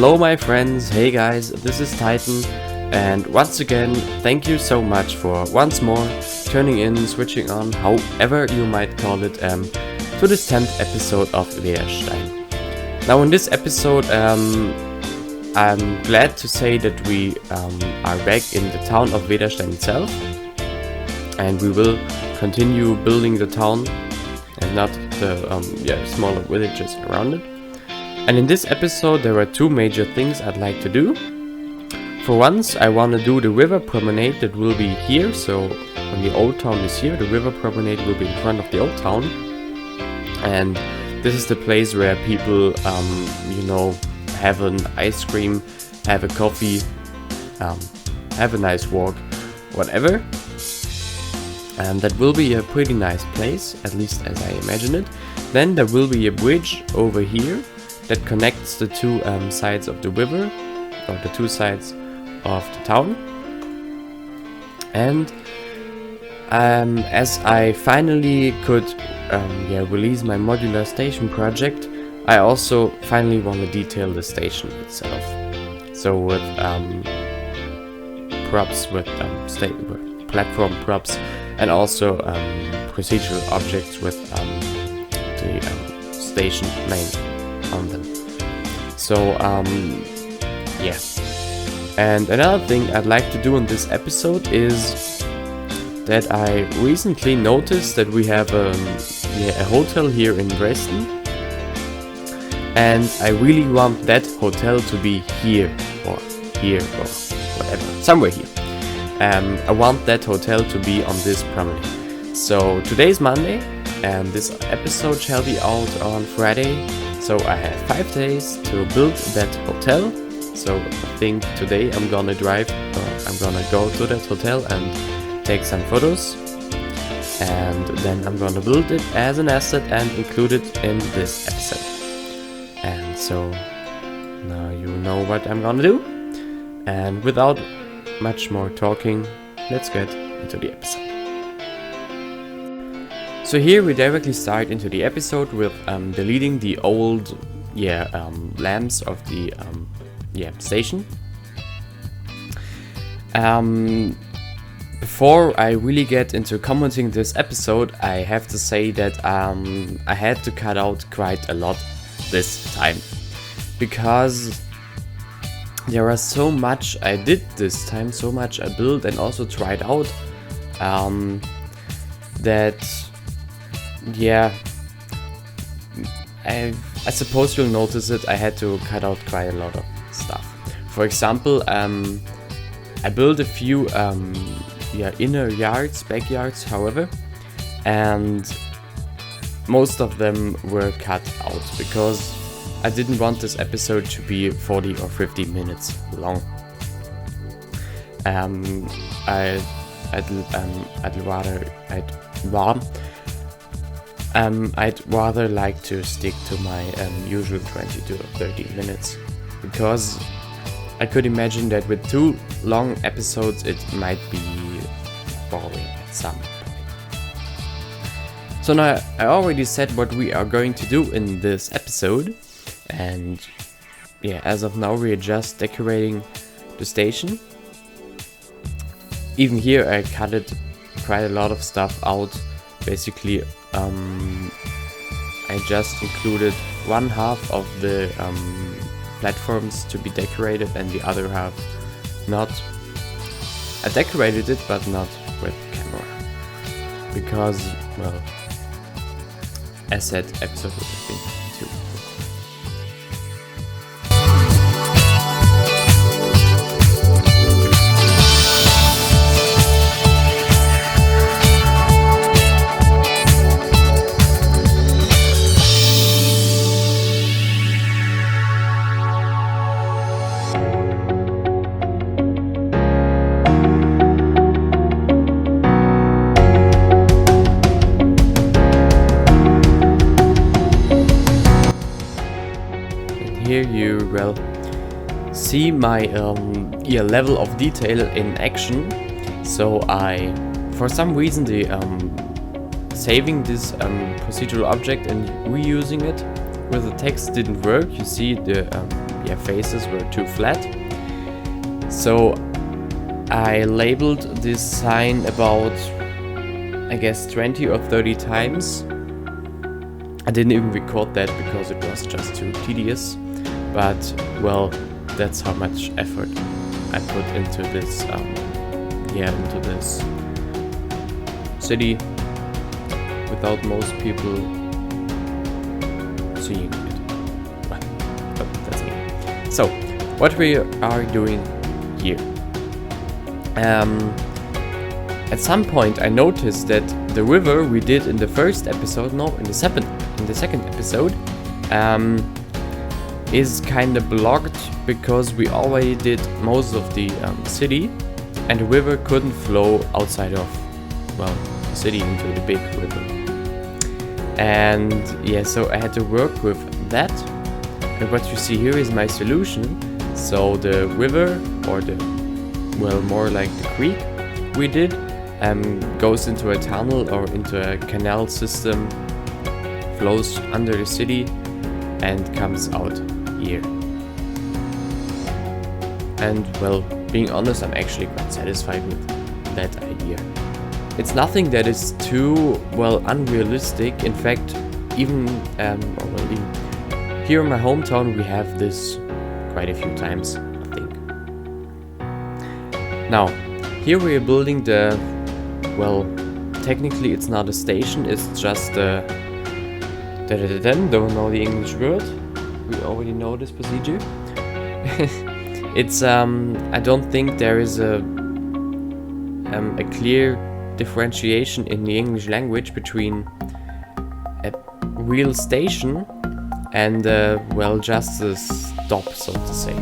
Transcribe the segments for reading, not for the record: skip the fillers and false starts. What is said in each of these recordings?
Hello my friends, hey guys, this is Titan, and once again, thank you so much for once more tuning in, switching on, however you might call it, to this 10th episode of Vedastein. Now in this episode, I'm glad to say that we are back in the town of Vedastein itself, and we will continue building the town and not the smaller villages around it. And in this episode there are two major things I'd like to do. For once, I want to do the River Promenade that will be here, so when the old town is here, the River Promenade will be in front of the old town. And this is the place where people, have an ice cream, have a coffee, have a nice walk, whatever. And that will be a pretty nice place, at least as I imagine it. Then there will be a bridge over here that connects the two sides of the river, or the two sides of the town. And as I finally could release my modular station project, I also finally want to detail the station itself. So with props, with platform props, and also procedural objects with the station name on them. So and another thing I'd like to do in this episode is that I recently noticed that we have a hotel here in Dresden, and I really want that hotel to be here or whatever, somewhere here. I want that hotel to be on this promenade. So today's Monday, and this episode shall be out on Friday. So I have 5 days to build that hotel. So I think today I'm gonna go to that hotel and take some photos. And then I'm gonna build it as an asset and include it in this episode. And so now you know what I'm gonna do. And without much more talking, let's get into the episode. So here we directly start into the episode with deleting the old lamps of the station. Before I really get into commenting this episode, I have to say that I had to cut out quite a lot this time, because there was so much I did this time, so much I built and also tried out, I suppose you'll notice it. I had to cut out quite a lot of stuff. For example, I built a few inner yards, backyards, however, and most of them were cut out because I didn't want this episode to be 40 or 50 minutes long. I'd rather like to stick to my usual 20 to 30 minutes, because I could imagine that with 2 long episodes it might be boring at some point. So now I already said what we are going to do in this episode, and as of now we are just decorating the station. Even here I cut quite a lot of stuff out. Basically I just included one half of the platforms to be decorated and the other half not. I decorated it but not with camera, because, well, as said, episode would have been too. Here you will see my level of detail in action. So I, for some reason, the saving this procedural object and reusing it with the text didn't work. You see the faces were too flat. So I labeled this sign about, I guess, 20 or 30 times. I didn't even record that because it was just too tedious, but well, that's how much effort I put into this, into this city without most people seeing it. Well, but that's me. So, what we are doing here. At some point I noticed that the river we did in the first episode, in the second episode, is kind of blocked because we already did most of the city, and the river couldn't flow outside of, well, the city into the big river. And yeah, so I had to work with that. And what you see here is my solution. So the river, or the, well, more like the creek we did, goes into a tunnel or into a canal system, flows under the city and comes out here. And well, being honest, I'm actually quite satisfied with that idea. It's nothing that is too, well, unrealistic. In fact, even here in my hometown we have this quite a few times, I think. Now, here we are building the, well, technically it's not a station, it's just a, don't know the English word, we already know this procedure. It's, I don't think there is a clear differentiation in the English language between a real station and, well, just a stop, so to say.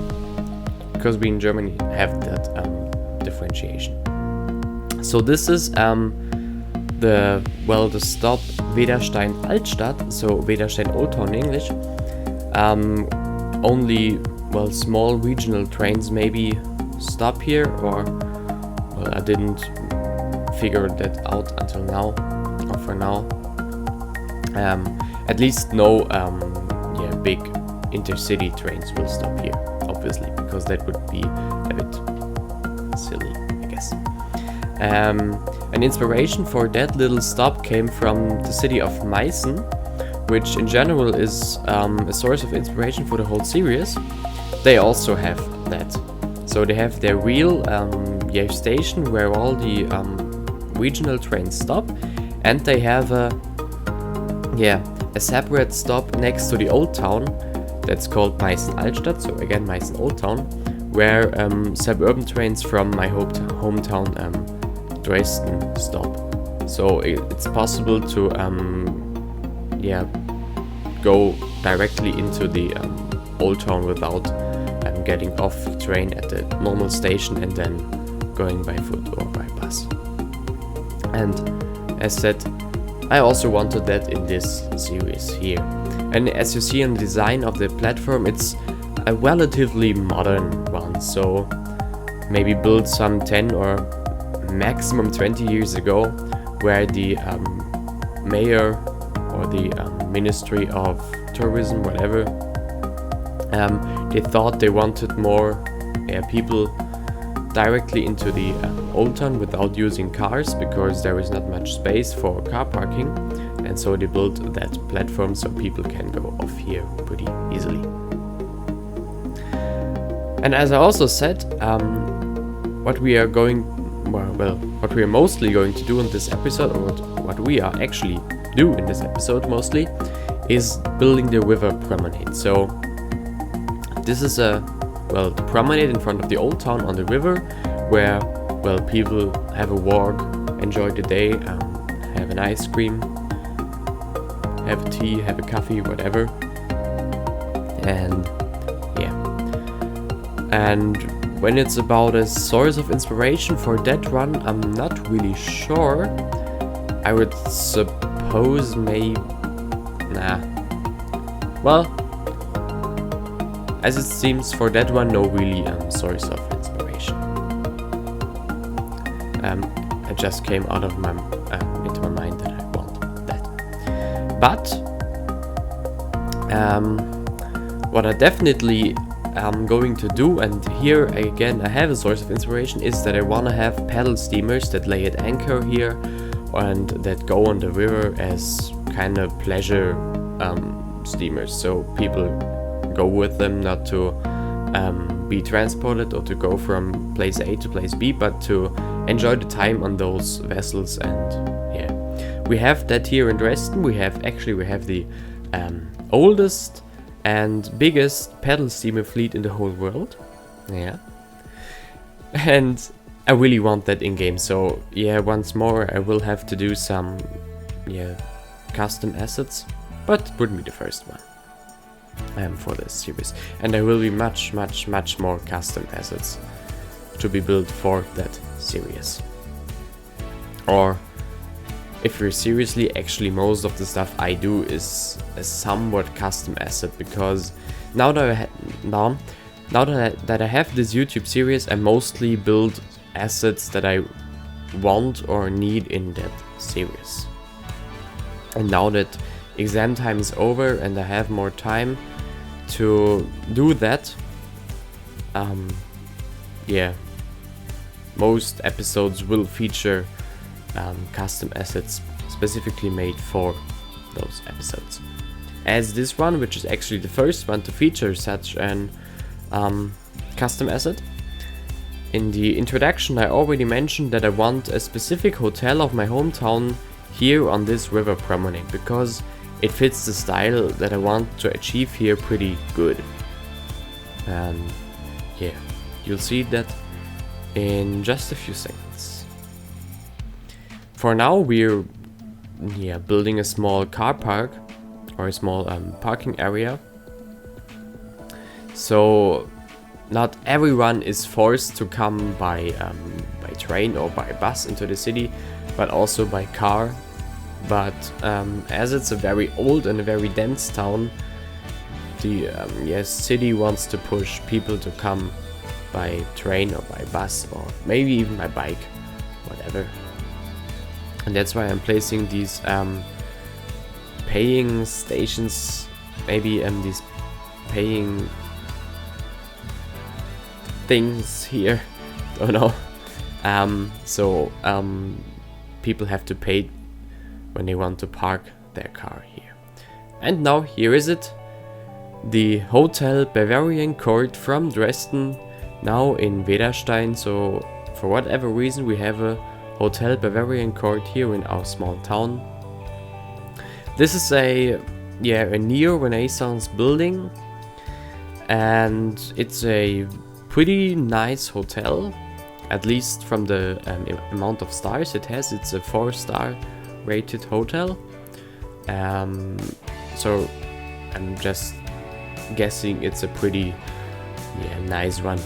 Because we in Germany have that differentiation. So this is the stop Vedastein Altstadt, so Vedastein Old Town in English. Only, well, small regional trains maybe stop here, or, well, I didn't figure that out until now, or for now. At least no big intercity trains will stop here, obviously, because that would be a bit silly, I guess. An inspiration for that little stop came from the city of Meißen, which in general is a source of inspiration for the whole series. They also have that. So they have their real station where all the regional trains stop, and they have a separate stop next to the old town that's called Meißen Altstadt, so again Meißen Old Town, where suburban trains from my hometown Dresden stop. So it's possible to go directly into the old town without getting off the train at the normal station and then going by foot or by bus. And as said, I also wanted that in this series here. And as you see in the design of the platform, it's a relatively modern one, so maybe built some 10 or maximum 20 years ago, where the mayor or the Ministry of Tourism, whatever, they thought they wanted more people directly into the old town without using cars, because there is not much space for car parking, and so they built that platform so people can go off here pretty easily. And as I also said, what we are mostly going to do in this episode, or what we are actually do in this episode mostly, is building the River Promenade. So this is the promenade in front of the old town on the river, where, well, people have a walk, enjoy the day, have an ice cream, have a tea, have a coffee, whatever. And yeah. And when it's about a source of inspiration for that run, I'm not really sure. I would suppose well, as it seems for that one, no really source of inspiration. It just came out of my into my mind that I want that. But what I definitely I'm going to do, and here again I have a source of inspiration, is that I want to have paddle steamers that lay at anchor here and that go on the river as kind of pleasure steamers, so people go with them not to be transported or to go from place A to place B, but to enjoy the time on those vessels. And yeah, we have that here in Dresden. We have the oldest and biggest paddle steamer fleet in the whole world. Yeah, and I really want that in game. So yeah, once more I will have to do some custom assets, but it wouldn't be the first one for this series, and there will be much more custom assets to be built for that series. Or if you're seriously, actually most of the stuff I do is a somewhat custom asset, because now that I have this YouTube series, I mostly build assets that I want or need in that series. And now that exam time is over and I have more time to do that, most episodes will feature custom assets specifically made for those episodes. As this one, which is actually the first one to feature such an custom asset. In the introduction I already mentioned that I want a specific hotel of my hometown here on this River Promenade, because it fits the style that I want to achieve here pretty good. And yeah, you'll see that in just a few seconds. For now we're building a small car park, or a small parking area, so not everyone is forced to come by train or by bus into the city, but also by car. But as it's a very old and a very dense town, the city wants to push people to come by train or by bus, or maybe even by bike, whatever. And that's why I'm placing these paying stations, maybe these paying things here, don't know. So people have to pay when they want to park their car here. And now here is it, the Hotel Bavarian Court from Dresden, now in Vedastein. So for whatever reason we have a Hotel Bavarian Court here in our small town. This is a neo-Renaissance building, and it's a pretty nice hotel, at least from the amount of stars it has. It's a 4-star rated hotel, so I'm just guessing it's a pretty nice one.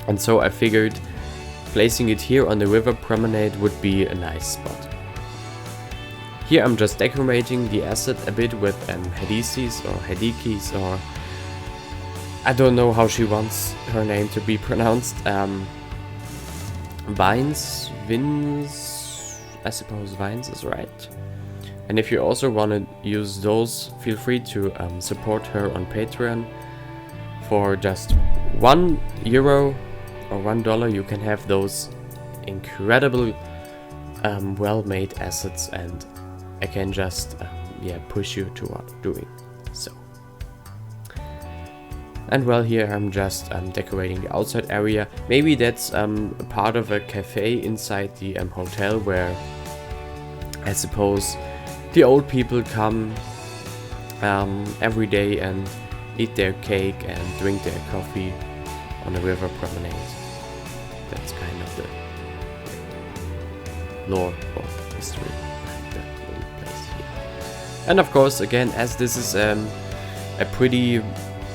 And so I figured placing it here on the River Promenade would be a nice spot. Here I'm just decorating the asset a bit with Daisies or Hedikis, or I don't know how she wants her name to be pronounced. Vines, I suppose Vines is right. And if you also want to use those, feel free to support her on Patreon. For just €1 or $1 you can have those incredible well-made assets, and I can just push you toward doing so. And well, here I'm just decorating the outside area. Maybe that's part of a cafe inside the hotel, where I suppose the old people come every day and eat their cake and drink their coffee on the River Promenade. That's kind of the lore or history behind the little place here. And of course, again, as this is a pretty,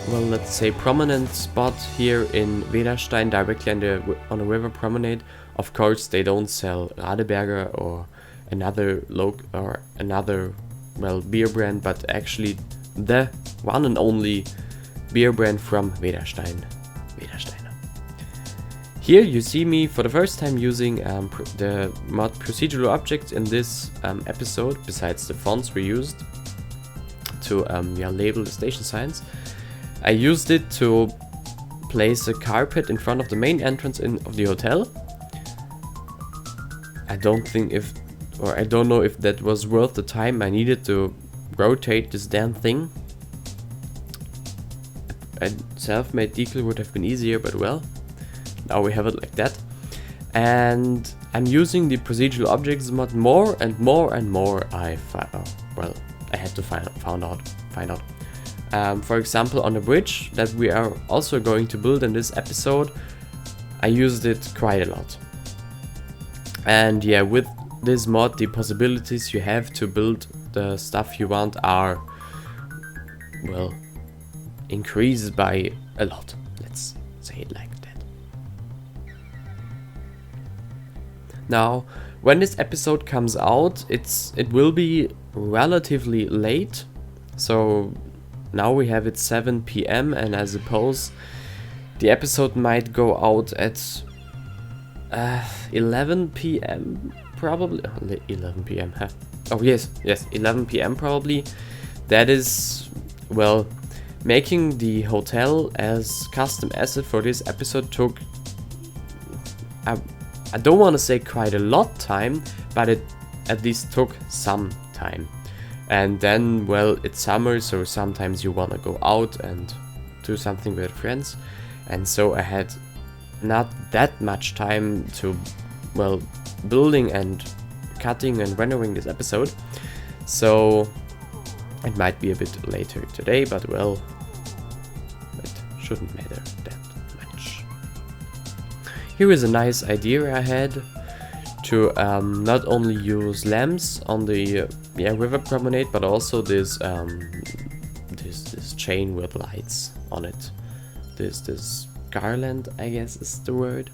well, let's say prominent spot here in Vedastein, directly on the River Promenade, of course they don't sell Radeberger or another beer brand, but actually the one and only beer brand from Vedastein. Here you see me for the first time using the mod procedural objects in this episode, besides the fonts we used to label the station signs. I used it to place a carpet in front of the main entrance of the hotel. I don't know if that was worth the time I needed to rotate this damn thing. A self-made decal would have been easier, but well, now we have it like that. And I'm using the procedural objects mod more and more and more. I had to find out. For example, on the bridge that we are also going to build in this episode, I used it quite a lot. And yeah, with this mod, the possibilities you have to build the stuff you want are, well, increased by a lot. Let's say it like that. Now, when this episode comes out, it will be relatively late. So now we have it 7 p.m. and I suppose the episode might go out at 11 p.m. probably. 11 p.m. Huh? Oh yes, 11 p.m. probably. That is, well, making the hotel as custom asset for this episode took, I don't want to say quite a lot time, but it at least took some time. And then, well, it's summer, so sometimes you want to go out and do something with friends. And so I had not that much time to, well, building and cutting and rendering this episode. So it might be a bit later today, but well, it shouldn't matter that much. Here is a nice idea I had to not only use lamps on the River Promenade, but also this chain with lights on it. This garland, I guess is the word.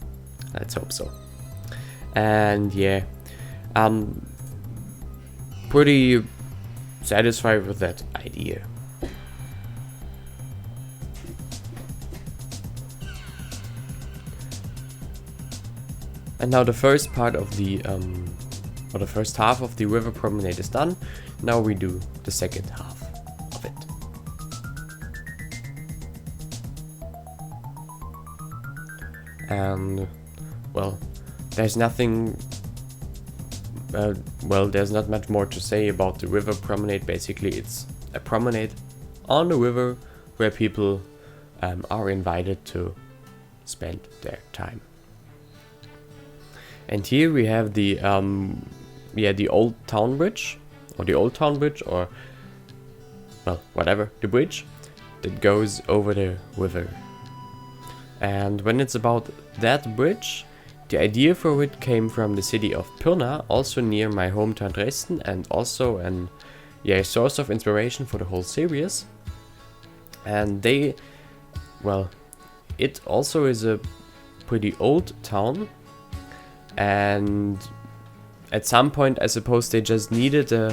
Let's hope so. And yeah, I'm pretty satisfied with that idea. And now the first part of the or the first half of the River Promenade is done. Now we do the second half of it. And well, there's nothing. There's not much more to say about the River Promenade. Basically, it's a promenade on the river where people are invited to spend their time. And here we have the old town bridge, or the old town bridge, or well, whatever, the bridge that goes over the river. And when it's about that bridge, the idea for it came from the city of Pirna, also near my hometown Dresden, and also a source of inspiration for the whole series. And it also is a pretty old town. And at some point, I suppose they just needed a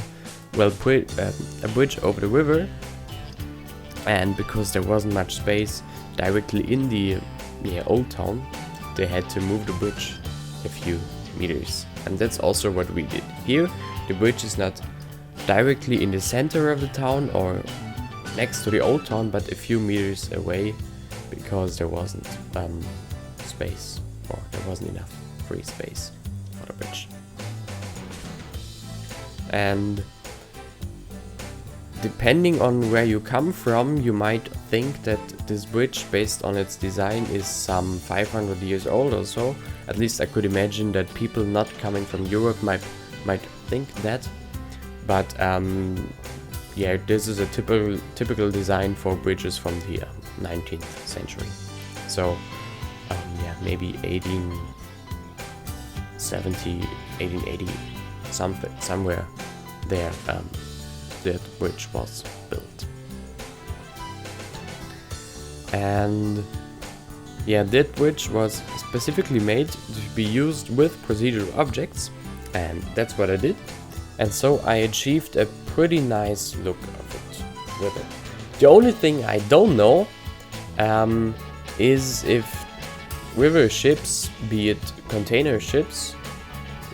bridge over the river, and because there wasn't much space directly in the old town, they had to move the bridge a few meters, and that's also what we did here. The bridge is not directly in the center of the town or next to the old town, but a few meters away, because there wasn't space, or there wasn't enough free space for the bridge. And depending on where you come from, you might think that this bridge, based on its design, is some 500 years old or so. At least I could imagine that people not coming from Europe might think that. But this is a typical design for bridges from the 19th century. So maybe 1870, 1880, somewhere there, that bridge was built. And that bridge was specifically made to be used with procedural objects, and that's what I did. And so I achieved a pretty nice look of it with it. The only thing I don't know is if river ships, be it container ships,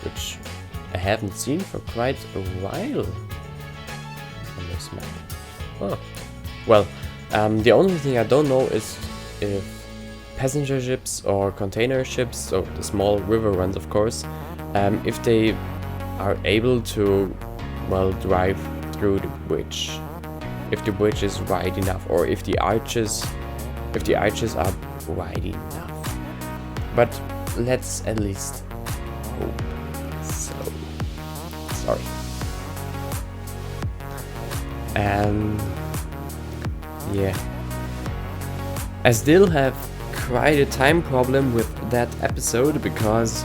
which I haven't seen for quite a while on this map. Oh. Well, The only thing I don't know is if passenger ships or container ships, so the small river ones of course, if they are able to, well, drive through the bridge. If the bridge is wide enough, or if the arches are wide enough. But let's at least hope so. Sorry. Yeah. I still have quite a time problem with that episode because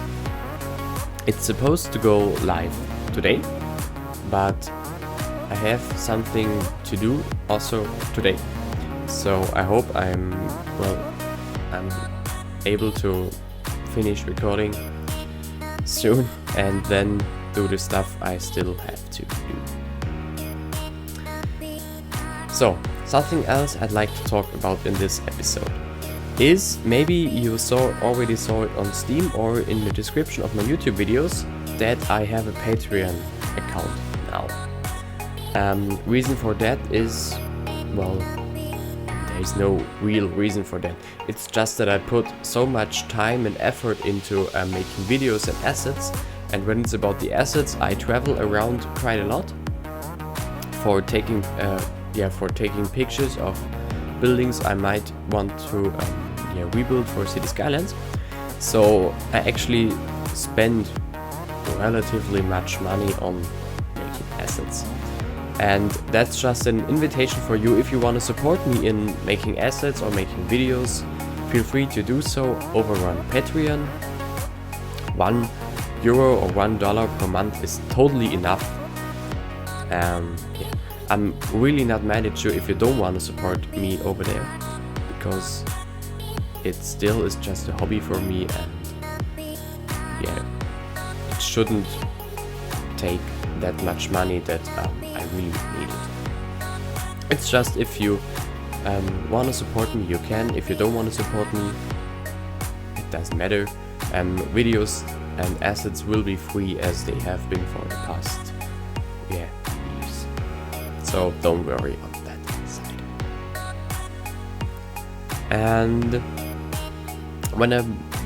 it's supposed to go live today, but I have something to do also today. So I hope I'm able to finish recording soon and then do the stuff I still have to do. So, something else I'd like to talk about in this episode is, maybe you already saw it on Steam or in the description of my YouTube videos, that I have a Patreon account now. Reason for that is, well, there's no real reason for that. It's just that I put so much time and effort into making videos and assets, and when it's about the assets, I travel around quite a lot for taking pictures of buildings I might want to rebuild for Cities Skylines. So I actually spend relatively much money on making assets. And that's just an invitation for you. If you want to support me in making assets or making videos, feel free to do so over on Patreon. €1 or $1 per month is totally enough. I'm really not mad at you if you don't want to support me over there, because it still is just a hobby for me, and it shouldn't take that much money that I really need it. It's just, if you want to support me, you can. If you don't want to support me, it doesn't matter. Videos and assets will be free as they have been for the past years. So don't worry on that side. And when I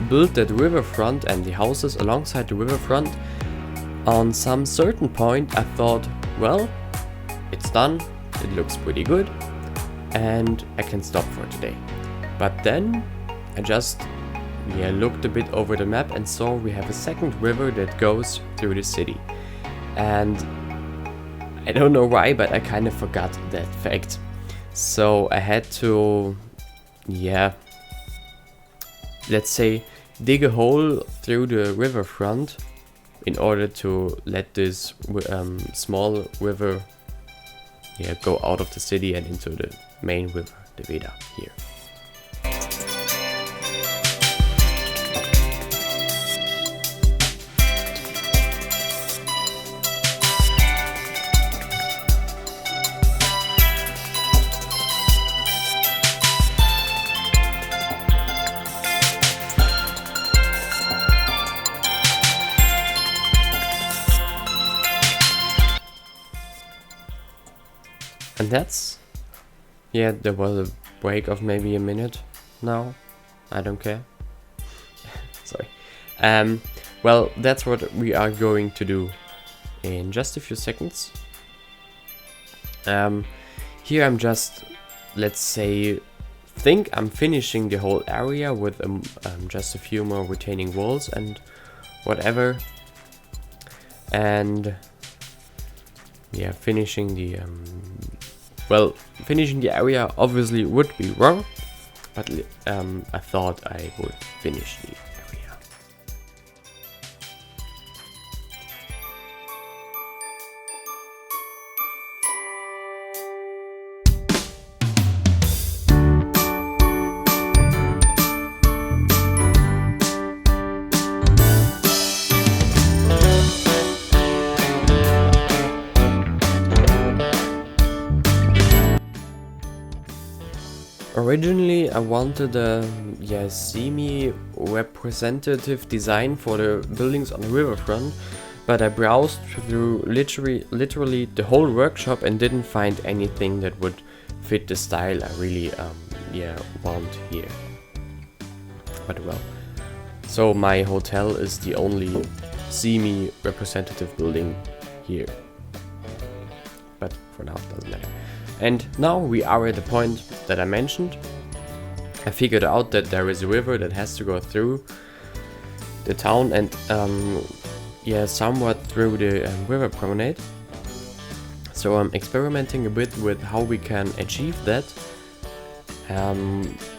built that riverfront and the houses alongside the riverfront, on some certain point I thought, well, it's done, it looks pretty good, and I can stop for today. But then I just looked a bit over the map and saw we have a second river that goes through the city. And I don't know why, but I kind of forgot that fact. So I had to, let's say, dig a hole through the riverfront in order to let this small river go out of the city and into the main river, the Veda, here. And that's, there was a break of maybe a minute now. I don't care. Sorry. Well, that's what we are going to do in just a few seconds. Here I'm just, let's say, think I'm finishing the whole area with just a few more retaining walls and whatever. And finishing the finishing the area obviously would be wrong, but I thought I would finish the area. Originally I wanted a semi-representative design for the buildings on the riverfront, but I browsed through literally the whole workshop and didn't find anything that would fit the style I really want here. But well, so my hotel is the only semi-representative building here, but for now it doesn't matter. And now we are at the point that I mentioned. I figured out that there is a river that has to go through the town and somewhat through the River Promenade. So I'm experimenting a bit with how we can achieve that.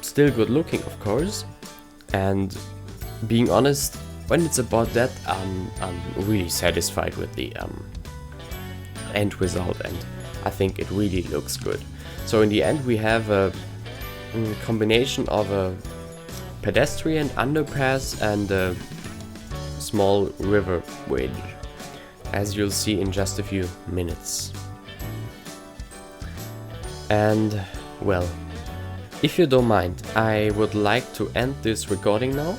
Still good looking, of course, and being honest, when it's about that, I'm really satisfied with the end result, and I think it really looks good. So in the end we have a combination of a pedestrian underpass and a small river bridge, as you'll see in just a few minutes. And well, if you don't mind, I would like to end this recording now.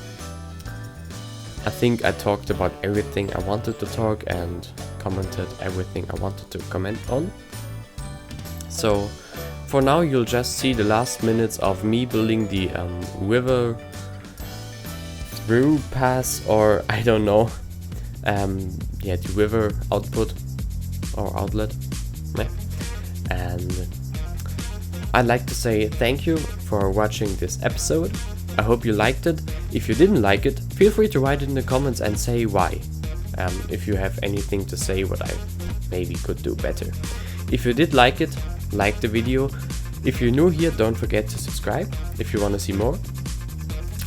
I think I talked about everything I wanted to talk and commented everything I wanted to comment on. So for now you'll just see the last minutes of me building the river through pass, or I don't know, the river output or outlet. And I'd like to say thank you for watching this episode. I hope you liked it. If you didn't like it, feel free to write it in the comments and say why. If you have anything to say what I maybe could do better. If you did like it, like the video. If you're new here, don't forget to subscribe if you want to see more.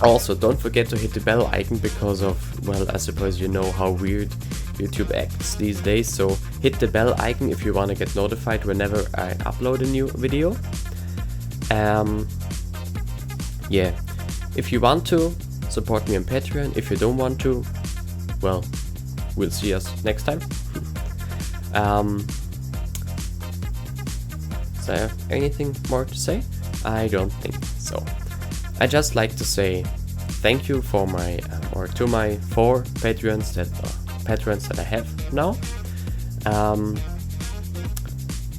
Also, don't forget to hit the bell icon because of, well, I suppose you know how weird YouTube acts these days. So hit the bell icon if you want to get notified whenever I upload a new video. If you want to, support me on Patreon. If you don't want to, well, we'll see us next time. Is there anything more to say? I don't think so. I just like to say thank you for my to my 4 patrons that I have now.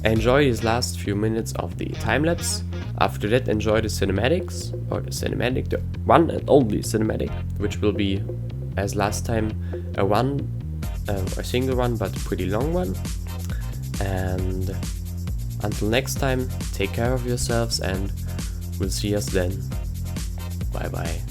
Enjoy these last few minutes of the time lapse. After that, enjoy the cinematics, the one and only cinematic, which will be, as last time, a single one, but a pretty long one. And until next time, take care of yourselves, and we'll see us then. Bye bye.